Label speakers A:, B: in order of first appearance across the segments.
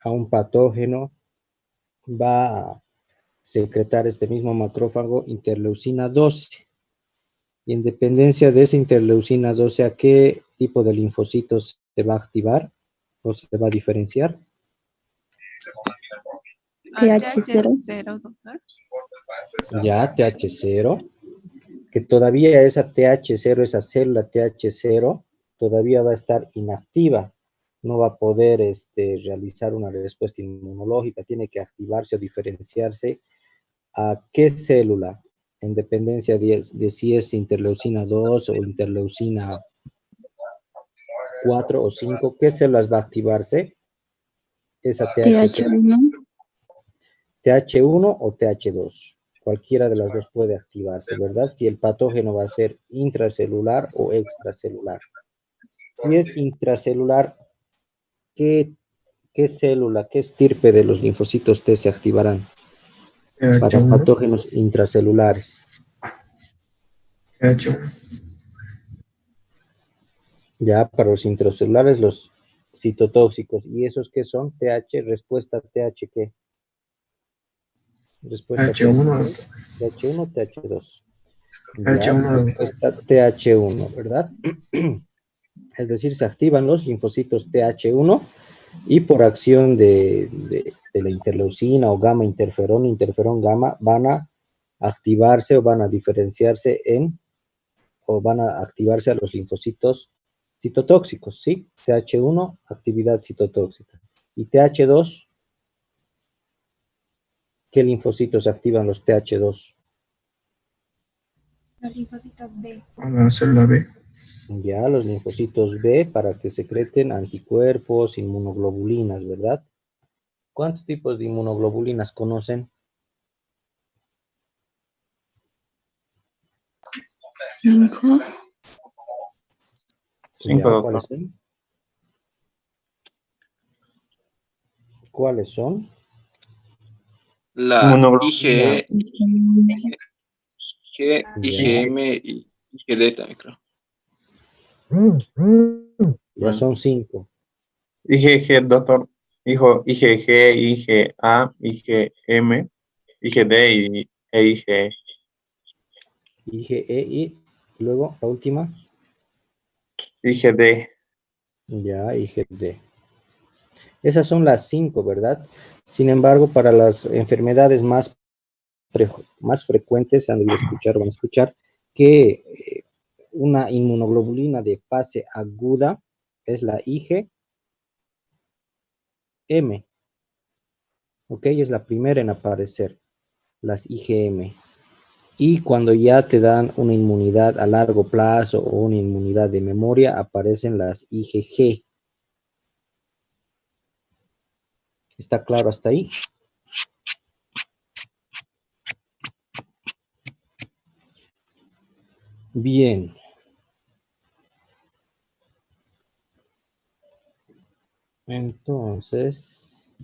A: a un patógeno, va a secretar este mismo macrófago interleucina 12. Y en dependencia de esa interleucina 12, ¿a qué tipo de linfocitos se va a activar o se va a diferenciar?
B: TH0, doctor.
A: Ya, TH0, que todavía esa TH0, esa célula TH0, todavía va a estar inactiva. No va a poder realizar una respuesta inmunológica, tiene que activarse o diferenciarse. ¿A qué célula? En dependencia de si es interleucina 2 o interleucina 4 o 5, ¿qué células va a activarse? Esa TH0.
B: TH1.
A: TH1 o TH2. Cualquiera de las dos puede activarse, ¿verdad? Si el patógeno va a ser intracelular o extracelular. Si es intracelular, ¿qué célula, qué estirpe de los linfocitos T se activarán para
C: TH1,
A: patógenos intracelulares?
C: TH1,
A: Ya para los intracelulares, los citotóxicos. ¿Y esos qué son? TH, respuesta TH, ¿qué? Respuesta
C: TH1,
A: TH2. TH1, TH2. Ya,
C: TH1,
A: respuesta TH1, ¿verdad? Es decir, se activan los linfocitos TH1 y por acción de la interleucina o gamma interferón, interferón gamma, van a activarse o van a diferenciarse o van a activarse a los linfocitos citotóxicos, ¿sí? TH1, actividad citotóxica. Y TH2, ¿qué linfocitos activan los TH2?
B: Los linfocitos B.
C: a la célula B,
A: Ya, los linfocitos B para que secreten anticuerpos, inmunoglobulinas, ¿verdad? ¿Cuántos tipos de inmunoglobulinas conocen?
B: 5.
C: 5,
A: Ya,
C: doctor.
A: ¿cuáles son? ¿Cuáles son?
D: La
C: Inmunoglobulina,
D: IgE, G,
A: Ya,
D: IgM y IgD también creo.
A: ya
C: bueno,
A: son 5.
C: IgG, doctor, IgG, IgA, IgM, IgD e IgE.
A: IgE y luego la última.
C: IgD,
A: Ya, IgD. Esas son las 5, ¿verdad? Sin embargo, para las enfermedades más frecuentes, han debido escuchar, van a escuchar que una inmunoglobulina de fase aguda es la IgM, ¿ok? Es la primera en aparecer, las IgM. Y cuando ya te dan una inmunidad a largo plazo o una inmunidad de memoria, aparecen las IgG. ¿Está claro hasta ahí? Bien. Entonces,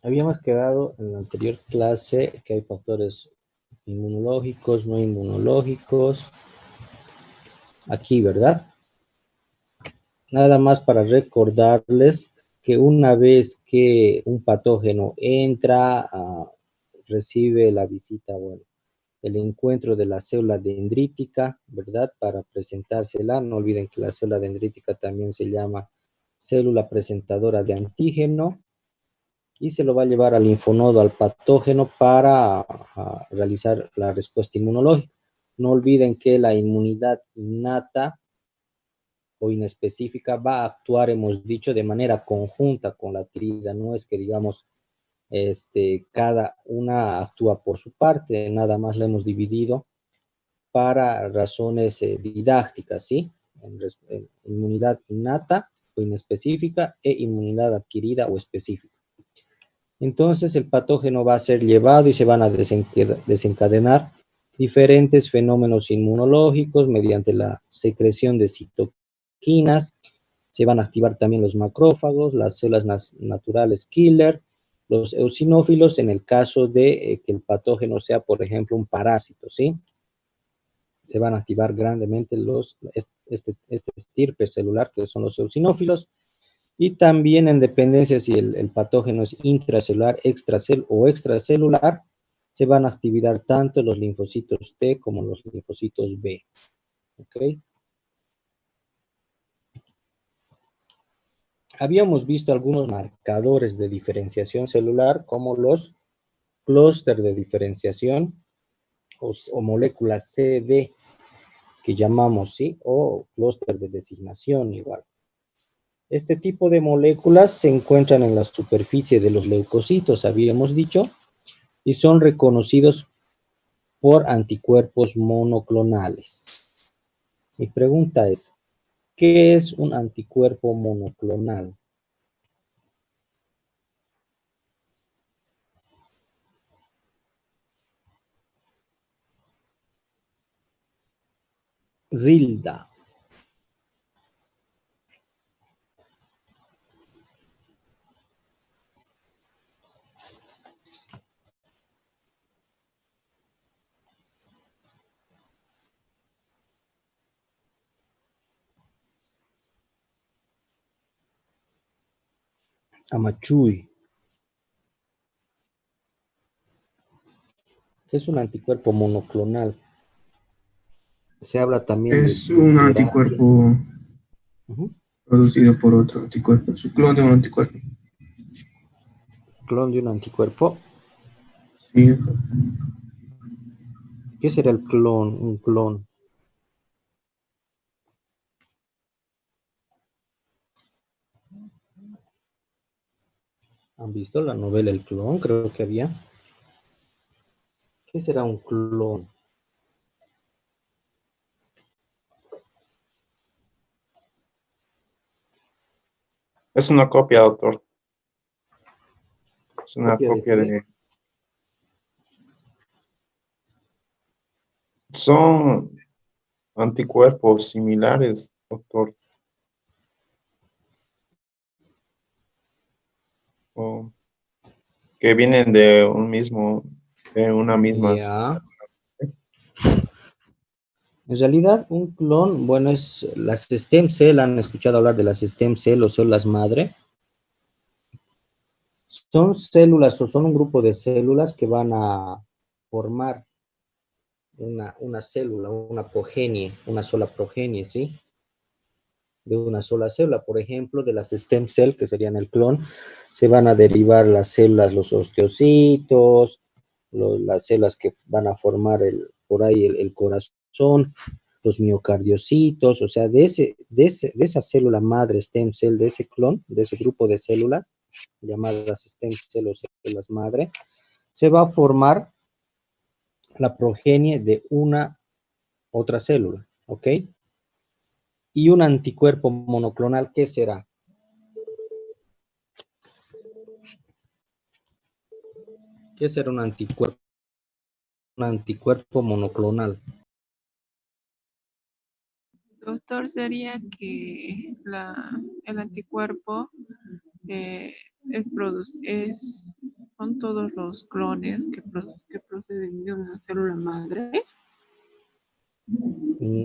A: habíamos quedado en la anterior clase que hay factores inmunológicos, no inmunológicos. Aquí, ¿verdad? Nada más para recordarles que una vez que un patógeno entra, recibe la visita, bueno, el encuentro de la célula dendrítica, ¿verdad? Para presentársela. No olviden que la célula dendrítica también se llama célula presentadora de antígeno y se lo va a llevar al linfonodo, al patógeno para realizar la respuesta inmunológica. No olviden que la inmunidad innata o inespecífica va a actuar, hemos dicho, de manera conjunta con la adquirida. No es que, digamos, cada una actúa por su parte, nada más la hemos dividido para razones didácticas, ¿sí? En inmunidad innata o inespecífica e inmunidad adquirida o específica. Entonces el patógeno va a ser llevado y se van a desencadenar diferentes fenómenos inmunológicos mediante la secreción de citoquinas. Se van a activar también los macrófagos, las células naturales killer, los eosinófilos en el caso de que el patógeno sea, por ejemplo, un parásito, ¿sí? Se van a activar grandemente este estirpe celular que son los eosinófilos. Y también en dependencia si el patógeno es intracelular, o extracelular, se van a activar tanto los linfocitos T como los linfocitos B. ¿Ok? Habíamos visto algunos marcadores de diferenciación celular como los clúster de diferenciación o moléculas CD que llamamos, ¿sí? O clúster de designación igual. Este tipo de moléculas se encuentran en la superficie de los leucocitos, habíamos dicho, y son reconocidos por anticuerpos monoclonales. Mi pregunta es, ¿qué es un anticuerpo monoclonal? Zilda. Amachuy. ¿Qué es un anticuerpo monoclonal? Se habla también de...
C: Es un anticuerpo producido por otro anticuerpo, es un clon de un anticuerpo.
A: Clon de un anticuerpo.
C: Sí,
A: ¿Qué será el clon? Un clon. ¿Han visto la novela El clon? Creo que había. ¿Qué será un clon?
C: es una copia, doctor. Es una
A: ¿Copia de
C: copia
A: qué?
C: de... Son anticuerpos similares, doctor. O que vienen de una misma
A: Ya. En realidad, un clon, bueno, es las stem cell, ¿han escuchado hablar de las stem cell o células madre? Son células o son un grupo de células que van a formar una célula, una progenie, una sola progenie, ¿sí? De una sola célula. Por ejemplo, de las stem cell, que serían el clon, se van a derivar las células, los osteocitos, las células que van a formar por ahí el corazón, los miocardiocitos, o sea, de esa célula madre stem cell, de ese clon, de ese grupo de células, llamadas stem cell o células madre, se va a formar la progenie de una otra célula, ¿ok? Y un anticuerpo monoclonal, ¿qué será? ¿Qué será un anticuerpo? Un anticuerpo monoclonal.
B: Doctor, sería que el anticuerpo son todos los clones que proceden de una célula madre.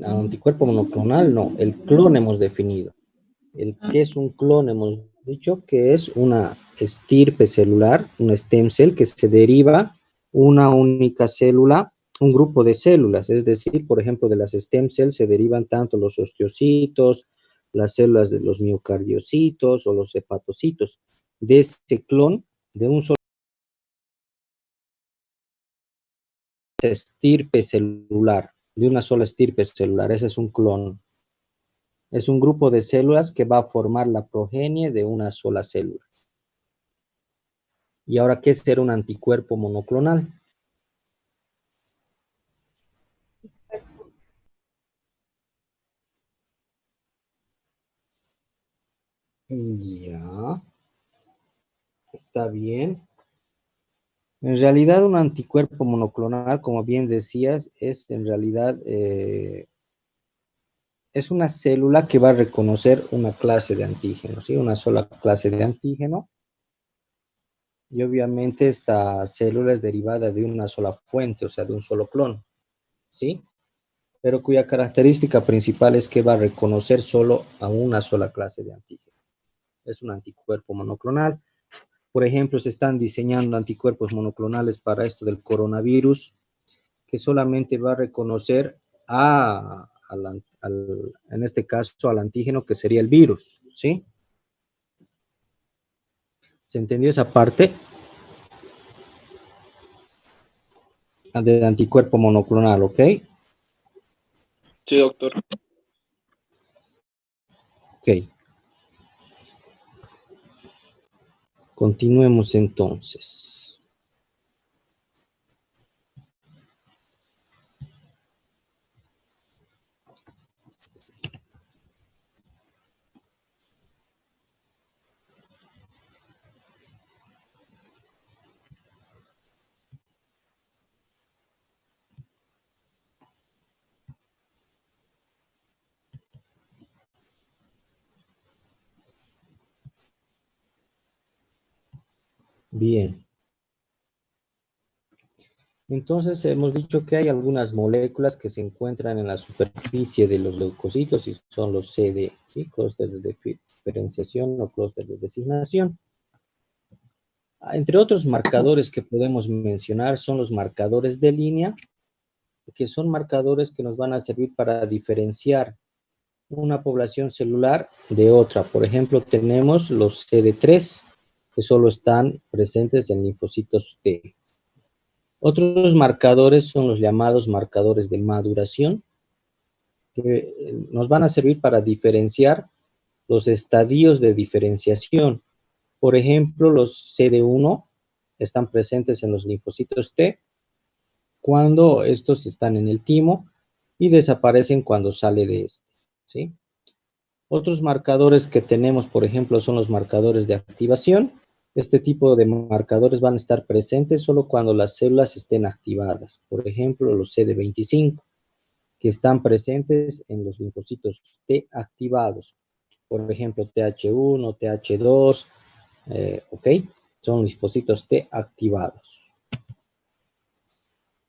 A: Anticuerpo monoclonal, no. El clon hemos definido.
B: Ah,
A: ¿Qué es un clon? Hemos dicho que es una estirpe celular, una stem cell que se deriva una única célula, un grupo de células. Es decir, por ejemplo, de las stem cells se derivan tanto los osteocitos, las células de los miocardiocitos o los hepatocitos. De ese clon, de un solo estirpe celular, de una sola estirpe celular. Ese es un clon. Es un grupo de células que va a formar la progenie de una sola célula. ¿Y ahora qué es ser un anticuerpo monoclonal? Ya, está bien. En realidad, un anticuerpo monoclonal, como bien decías, es en realidad es una célula que va a reconocer una clase de antígeno, ¿sí? Una sola clase de antígeno. Y obviamente esta célula es derivada de una sola fuente, o sea, de un solo clon, ¿sí? Pero cuya característica principal es que va a reconocer solo a una sola clase de antígeno. Es un anticuerpo monoclonal. Por ejemplo, se están diseñando anticuerpos monoclonales para esto del coronavirus, que solamente va a reconocer en este caso, al antígeno que sería el virus, ¿sí? ¿Se entendió esa parte? Del anticuerpo monoclonal, ¿ok?
D: Sí, doctor.
A: Ok. Continuemos entonces. Bien. Entonces hemos dicho que hay algunas moléculas que se encuentran en la superficie de los leucocitos y son los CD, ¿sí? Clústeres de diferenciación o clústeres de designación. Entre otros marcadores que podemos mencionar son los marcadores de línea, que son marcadores que nos van a servir para diferenciar una población celular de otra. Por ejemplo, tenemos los CD3, que solo están presentes en linfocitos T. Otros marcadores son los llamados marcadores de maduración, que nos van a servir para diferenciar los estadios de diferenciación. Por ejemplo, los CD1 están presentes en los linfocitos T cuando estos están en el timo y desaparecen cuando sale de este, ¿sí? Otros marcadores que tenemos, por ejemplo, son los marcadores de activación. Este tipo de marcadores van a estar presentes solo cuando las células estén activadas. Por ejemplo, los CD25, que están presentes en los linfocitos T activados. Por ejemplo, TH1, TH2, ¿ok? Son linfocitos T activados.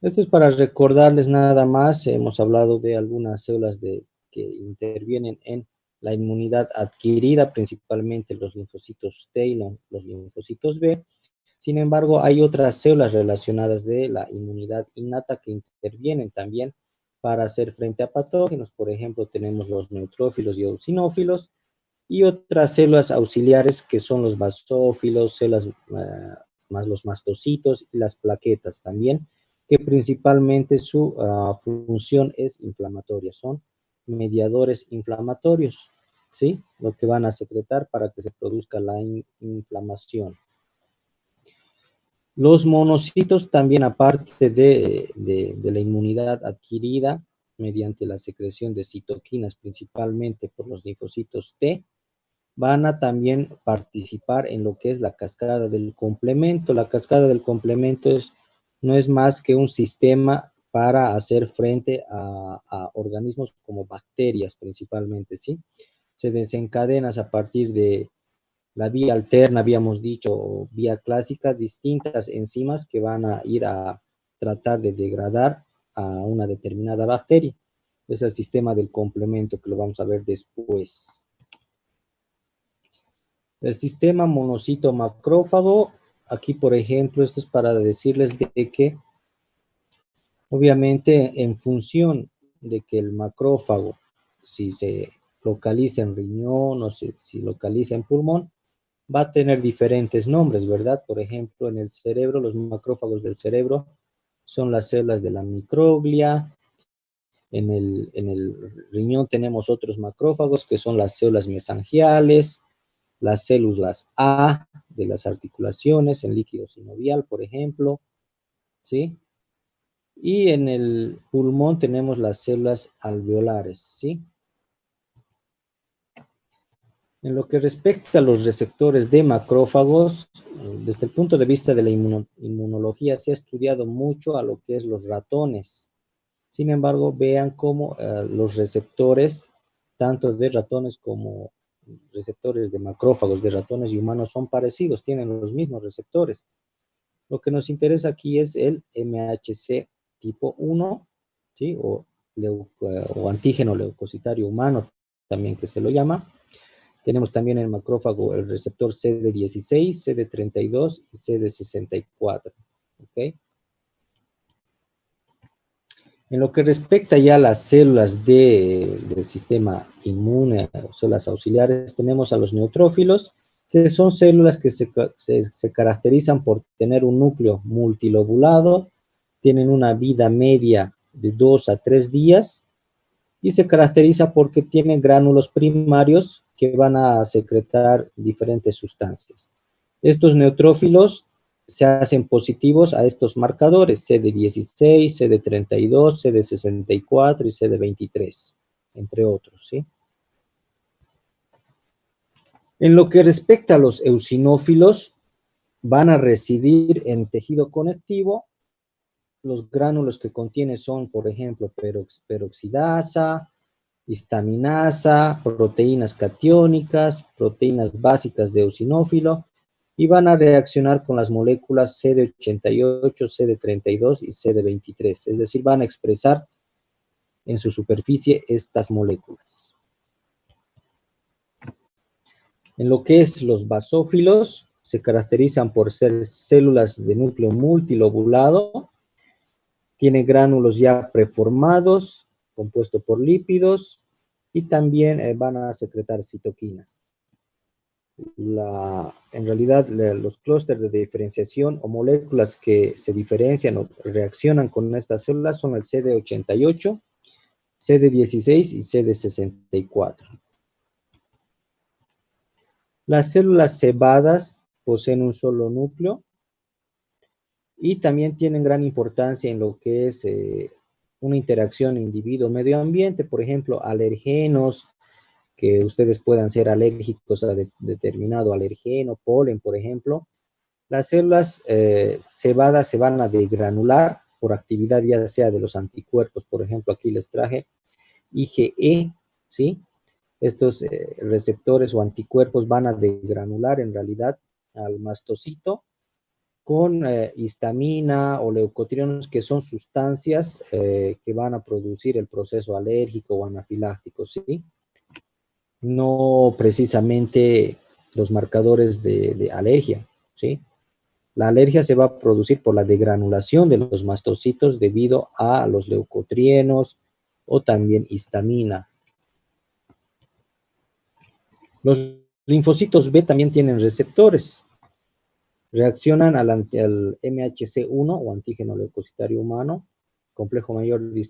A: Esto es para recordarles nada más. Hemos hablado de algunas células que intervienen en la inmunidad adquirida, principalmente los linfocitos T y los linfocitos B. Sin embargo, hay otras células relacionadas de la inmunidad innata que intervienen también para hacer frente a patógenos. Por ejemplo, tenemos los neutrófilos y eosinófilos y otras células auxiliares que son los basófilos, células más los mastocitos y las plaquetas también, que principalmente su función es inflamatoria, son mediadores inflamatorios, ¿sí? Lo que van a secretar para que se produzca la inflamación. Los monocitos también, aparte de la inmunidad adquirida mediante la secreción de citoquinas, principalmente por los linfocitos T, van a también participar en lo que es la cascada del complemento. La cascada del complemento no es más que un sistema para hacer frente a organismos como bacterias principalmente, ¿sí? Se desencadena a partir de la vía alterna, habíamos dicho, o vía clásica, distintas enzimas que van a ir a tratar de degradar a una determinada bacteria. Es el sistema del complemento que lo vamos a ver después. El sistema monocito macrófago, aquí por ejemplo, esto es para decirles de que obviamente en función de que el macrófago, si se localiza en riñón o si localiza en pulmón, va a tener diferentes nombres, ¿verdad? Por ejemplo, en el cerebro, los macrófagos del cerebro son las células de la microglia. En el riñón tenemos otros macrófagos que son las células mesangiales, las células A de las articulaciones, en líquido sinovial, por ejemplo, ¿sí? Y en el pulmón tenemos las células alveolares, ¿sí? En lo que respecta a los receptores de macrófagos, desde el punto de vista de la inmunología se ha estudiado mucho a lo que es los ratones. Sin embargo, vean cómo los receptores, tanto de ratones como receptores de macrófagos de ratones y humanos son parecidos, tienen los mismos receptores. Lo que nos interesa aquí es el MHC tipo 1, ¿sí? O antígeno leucocitario humano, también que se lo llama. Tenemos también en el macrófago el receptor CD16, CD32 y CD64. ¿Ok? En lo que respecta ya a las células del sistema inmune o células auxiliares, tenemos a los neutrófilos, que son células que se caracterizan por tener un núcleo multilobulado, tienen una vida media de 2 a 3 días y se caracteriza porque tienen gránulos primarios que van a secretar diferentes sustancias. Estos neutrófilos se hacen positivos a estos marcadores, CD16, CD32, CD64 y CD23, entre otros, ¿sí? En lo que respecta a los eosinófilos, van a residir en tejido conectivo. Los gránulos que contiene son, por ejemplo, peroxidasa, histaminasa, proteínas catiónicas, proteínas básicas de eosinófilo, y van a reaccionar con las moléculas CD88, CD32 y CD23, es decir, van a expresar en su superficie estas moléculas. En lo que es los basófilos, se caracterizan por ser células de núcleo multilobulado, tienen gránulos ya preformados, compuesto por lípidos, y también van a secretar citoquinas. En realidad, los clústeres de diferenciación o moléculas que se diferencian o reaccionan con estas células son el CD88, CD16 y CD64. Las células cebadas poseen un solo núcleo y también tienen gran importancia en lo que es una interacción individuo-medio ambiente, por ejemplo, alergenos, que ustedes puedan ser alérgicos a determinado alergeno, polen, por ejemplo. Las células cebadas se van a degranular por actividad ya sea de los anticuerpos, por ejemplo, aquí les traje IgE, ¿sí? Estos receptores o anticuerpos van a degranular en realidad al mastocito con histamina o leucotrienos, que son sustancias que van a producir el proceso alérgico o anafiláctico, ¿sí? No precisamente los marcadores de alergia, ¿sí? La alergia se va a producir por la degranulación de los mastocitos debido a los leucotrienos o también histamina. Los linfocitos B también tienen receptores. Reaccionan al MHC1 o antígeno leucocitario humano, complejo mayor de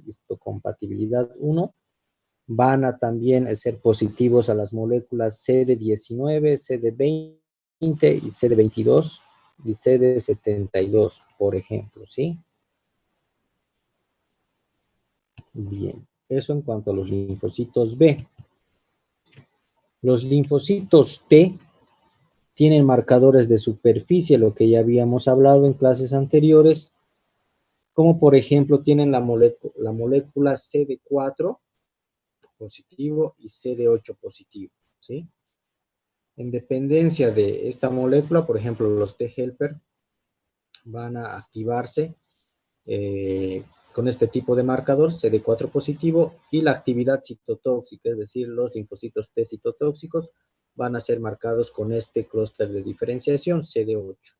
A: histocompatibilidad 1. Van a también ser positivos a las moléculas CD19, CD20 y CD22 y CD72, por ejemplo, ¿sí? Bien, eso en cuanto a los linfocitos B. Los linfocitos T tienen marcadores de superficie, lo que ya habíamos hablado en clases anteriores, como por ejemplo tienen la molécula CD4 positivo y CD8 positivo, ¿sí? En dependencia de esta molécula, por ejemplo, los T-helper van a activarse con este tipo de marcador, CD4 positivo, y la actividad citotóxica, es decir, los linfocitos T citotóxicos, van a ser marcados con este clúster de diferenciación, CD8.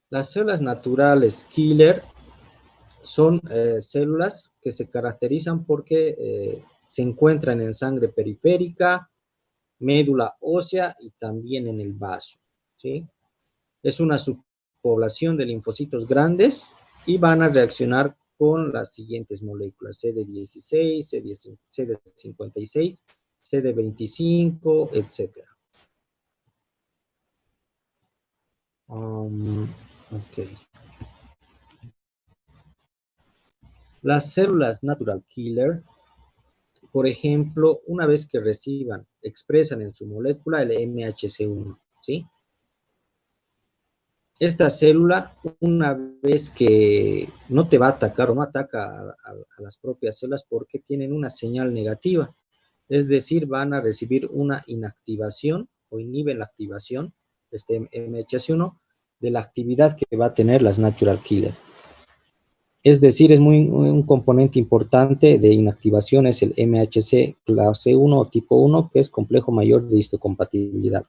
A: Las células naturales killer son células que se caracterizan porque se encuentran en sangre periférica, médula ósea y también en el vaso, ¿sí? Es una subpoblación de linfocitos grandes y van a reaccionar con las siguientes moléculas: CD16, CD56, CD25, etc. Ok. Las células natural killer por ejemplo, una vez que reciban, expresan en su molécula el MHC1, ¿sí? Esta célula, una vez que no te va a atacar o no ataca a las propias células porque tienen una señal negativa, es decir, van a recibir una inactivación o inhiben la activación de este MHC1 de la actividad que va a tener las natural killer. Es decir, es un componente importante de inactivación es el MHC clase 1 o tipo 1, que es complejo mayor de histocompatibilidad.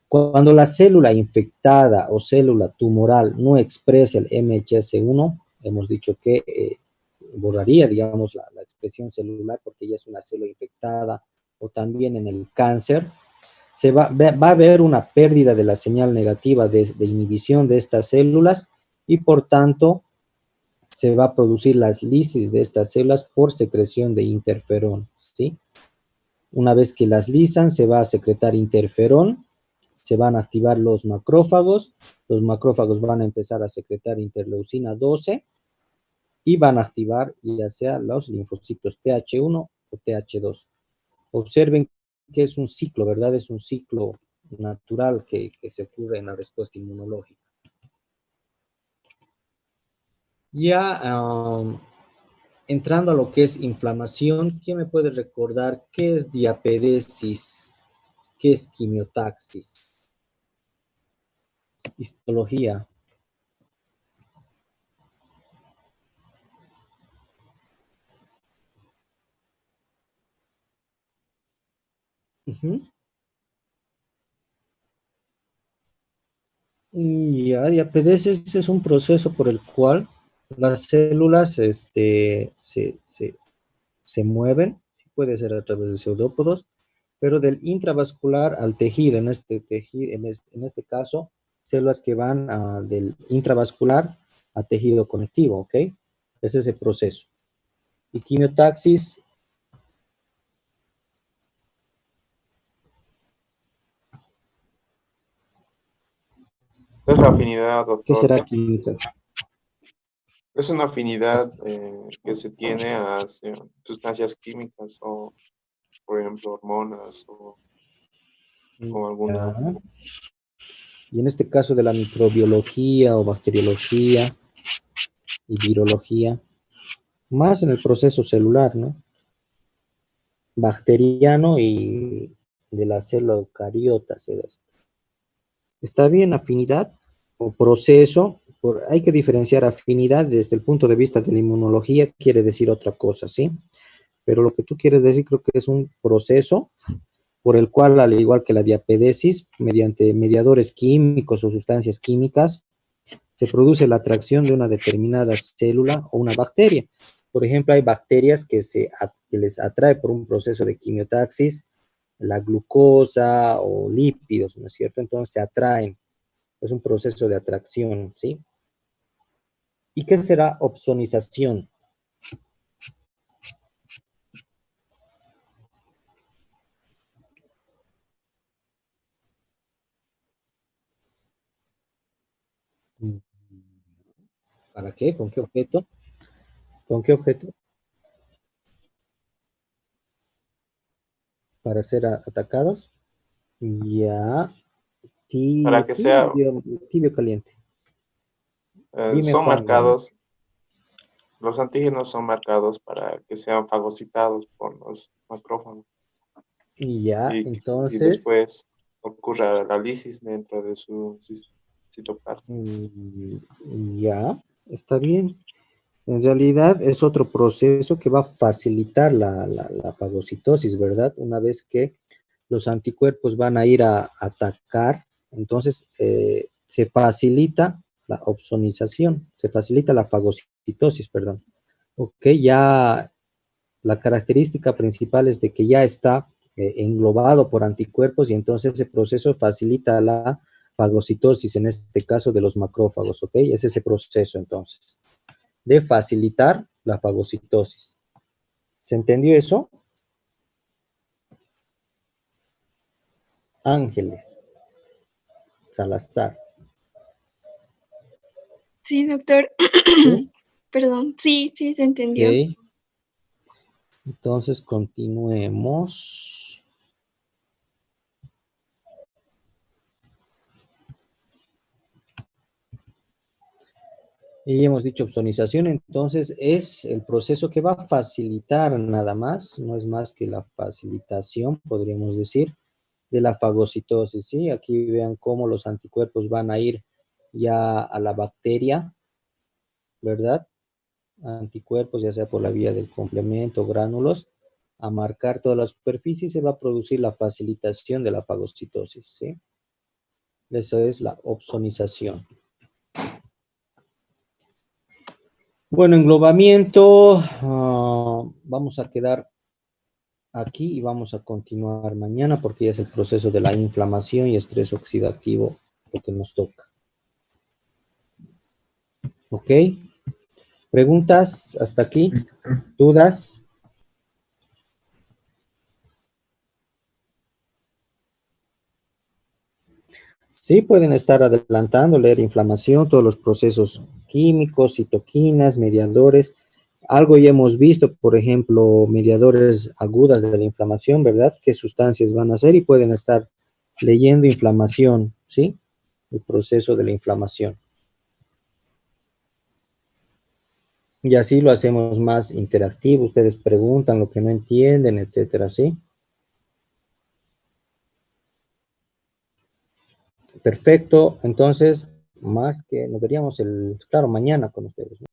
A: Cuando la célula infectada o célula tumoral no expresa el MHC1, hemos dicho que borraría, digamos, la expresión celular porque ya es una célula infectada, o también en el cáncer, va a haber una pérdida de la señal negativa de inhibición de estas células y por tanto se va a producir las lisis de estas células por secreción de interferón, ¿sí? Una vez que las lisan, se va a secretar interferón, se van a activar los macrófagos van a empezar a secretar interleucina 12 y van a activar ya sea los linfocitos TH1 o TH2. Observen que es un ciclo, ¿verdad? Es un ciclo natural que se ocurre en la respuesta inmunológica. Ya entrando a lo que es inflamación, ¿quién me puede recordar qué es diapedesis? ¿Qué es quimiotaxis? Histología. Ya, diapedesis es un proceso por el cual las células se mueven, puede ser a través de pseudópodos, pero del intravascular al tejido, en este caso, células que van del intravascular a tejido conectivo, ¿ok? Es ese proceso. Y quimiotaxis
E: Es la afinidad,
A: ¿qué
E: doctor.
A: será quimiotaxis?
E: Es una afinidad que se tiene hacia sustancias químicas o, por ejemplo, hormonas o alguna.
A: Ya. Y en este caso de la microbiología o bacteriología y virología, más en el proceso celular, ¿no? Bacteriano y de la célula eucariota. Está bien, afinidad o proceso, hay que diferenciar afinidad desde el punto de vista de la inmunología, quiere decir otra cosa, ¿sí? Pero lo que tú quieres decir creo que es un proceso por el cual, al igual que la diapedesis, mediante mediadores químicos o sustancias químicas, se produce la atracción de una determinada célula o una bacteria. Por ejemplo, hay bacterias que les atrae por un proceso de quimiotaxis la glucosa o lípidos, ¿no es cierto? Entonces se atraen. Es un proceso de atracción, ¿sí? ¿Y qué será opsonización? ¿Para qué? ¿Con qué objeto? ¿Con qué objeto? Para ser atacados. Ya.
E: Para
A: Tibio,
E: que
A: sí,
E: sea,
A: tibio caliente. Dime,
E: son
A: Juan.
E: marcados, los antígenos son marcados para que sean fagocitados por los macrófagos
A: Ya,
E: y
A: entonces,
E: después ocurra la lisis dentro de su citoplasma.
A: ya, está bien. En realidad es otro proceso que va a facilitar la fagocitosis, ¿verdad? Una vez que los anticuerpos van a ir a atacar, entonces se facilita la opsonización, se facilita la fagocitosis, perdón. Ok, ya la característica principal es de que ya está englobado por anticuerpos y entonces ese proceso facilita la fagocitosis, en este caso de los macrófagos, ¿ok? Es ese proceso entonces, de facilitar la fagocitosis. ¿Se entendió eso? Ángeles Salazar.
F: Sí, doctor.
A: ¿Sí?
F: Perdón, sí, se entendió.
A: Ok. Entonces, continuemos. Y hemos dicho opsonización, entonces es el proceso que va a facilitar nada más, no es más que la facilitación, podríamos decir, de la fagocitosis, ¿sí? Aquí vean cómo los anticuerpos van a ir ya a la bacteria, ¿verdad? Anticuerpos, ya sea por la vía del complemento, gránulos, a marcar toda la superficie y se va a producir la facilitación de la fagocitosis, ¿sí? Eso es la opsonización. Bueno, englobamiento, vamos a quedar aquí y vamos a continuar mañana porque ya es el proceso de la inflamación y estrés oxidativo lo que nos toca. ¿Ok? ¿Preguntas hasta aquí? ¿Dudas? Sí, pueden estar adelantando, leer inflamación, todos los procesos químicos, citoquinas, mediadores. Algo ya hemos visto, por ejemplo, mediadores agudas de la inflamación, ¿verdad? ¿Qué sustancias van a ser? Y pueden estar leyendo inflamación, ¿sí? El proceso de la inflamación. Y así lo hacemos más interactivo. Ustedes preguntan lo que no entienden, etcétera, ¿sí? Perfecto. Entonces, más que nos veríamos claro, mañana con ustedes, ¿no?